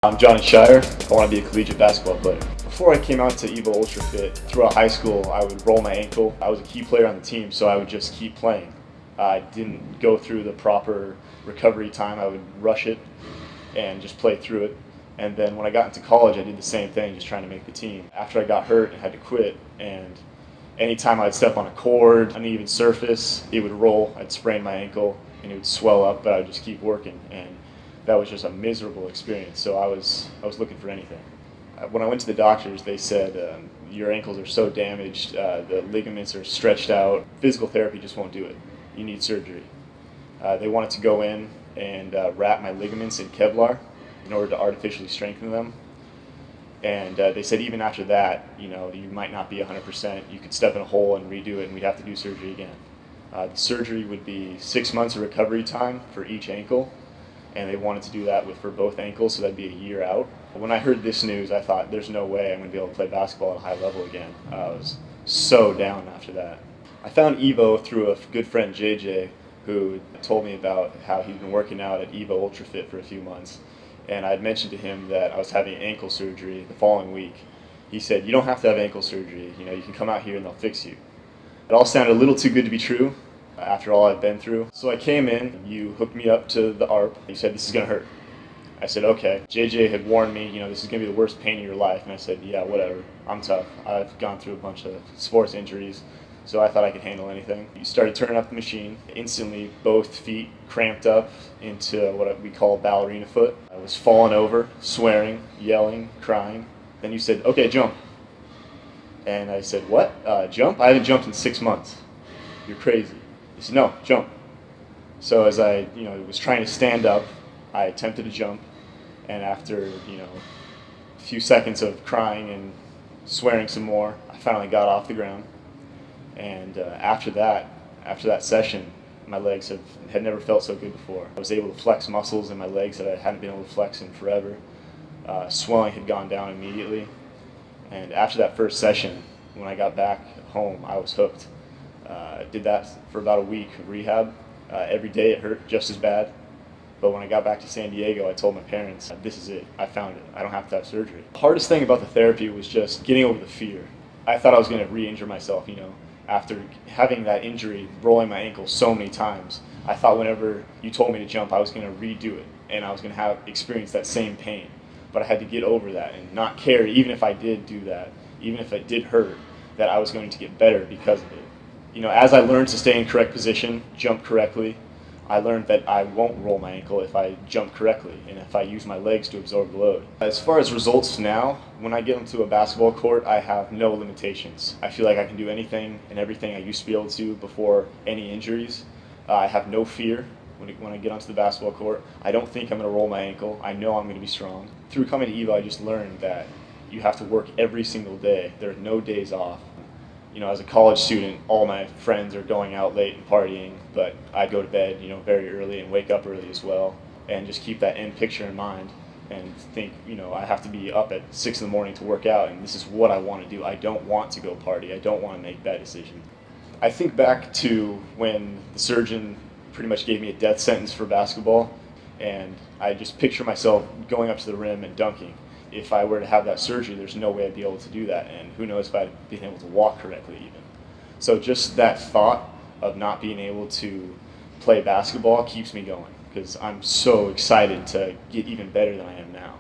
I'm Jon Schirer. I want to be a collegiate basketball player. Before I came out to EVO Ultrafit, throughout high school, I would roll my ankle. I was a key player on the team, so I would just keep playing. I didn't go through the proper recovery time. I would rush it and just play through it. And then when I got into college, I did the same thing, just trying to make the team. After I got hurt and had to quit, and anytime I'd step on a cord, uneven surface, it would roll. I'd sprain my ankle and it would swell up, but I would just keep working. And that was just a miserable experience. So I was looking for anything. When I went to the doctors, they said, your ankles are so damaged, the ligaments are stretched out. Physical therapy just won't do it. You need surgery. They wanted to go in and wrap my ligaments in Kevlar in order to artificially strengthen them. And they said even after that, you might not be 100%. You could step in a hole and redo it, and we'd have to do surgery again. The surgery would be 6 months of recovery time for each ankle, and they wanted to do that for both ankles, so that'd be a year out. When I heard this news, I thought, there's no way I'm going to be able to play basketball at a high level again. I was so down after that. I found EVO through a good friend, JJ, who told me about how he'd been working out at EVO Ultrafit for a few months. And I had mentioned to him that I was having ankle surgery the following week. He said, you don't have to have ankle surgery. You can come out here and they'll fix you. It all sounded a little too good to be true after all I'd been through. So I came in, you hooked me up to the ARP. You said, this is going to hurt. I said, okay. JJ had warned me, this is going to be the worst pain of your life. And I said, yeah, whatever. I'm tough. I've gone through a bunch of sports injuries, so I thought I could handle anything. You started turning up the machine. Instantly, both feet cramped up into what we call ballerina foot. I was falling over, swearing, yelling, crying. Then you said, okay, jump. And I said, what? Jump? I haven't jumped in 6 months. You're crazy. He said, no, jump. So as I was trying to stand up, I attempted to jump. And after a few seconds of crying and swearing some more, I finally got off the ground. And after that session, my legs had never felt so good before. I was able to flex muscles in my legs that I hadn't been able to flex in forever. Swelling had gone down immediately. And after that first session, when I got back home, I was hooked. I did that for about a week of rehab. Every day it hurt just as bad. But when I got back to San Diego, I told my parents, this is it. I found it. I don't have to have surgery. The hardest thing about the therapy was just getting over the fear. I thought I was going to re-injure myself, After having that injury, rolling my ankle so many times, I thought whenever you told me to jump, I was going to redo it, and I was going to experience that same pain. But I had to get over that and not care, even if I did do that, even if it did hurt, that I was going to get better because of it. As I learned to stay in correct position, jump correctly, I learned that I won't roll my ankle if I jump correctly and if I use my legs to absorb the load. As far as results now, when I get onto a basketball court, I have no limitations. I feel like I can do anything and everything I used to be able to before any injuries. I have no fear when I get onto the basketball court. I don't think I'm going to roll my ankle. I know I'm going to be strong. Through coming to EVO, I just learned that you have to work every single day. There are no days off. As a college student, all my friends are going out late and partying, but I go to bed, very early and wake up early as well, and just keep that end picture in mind and think, I have to be up at 6 in the morning to work out, and this is what I want to do. I don't want to go party. I don't want to make bad decisions. I think back to when the surgeon pretty much gave me a death sentence for basketball, and I just picture myself going up to the rim and dunking. If I were to have that surgery, there's no way I'd be able to do that, and who knows if I'd been able to walk correctly even. So just that thought of not being able to play basketball keeps me going, because I'm so excited to get even better than I am now.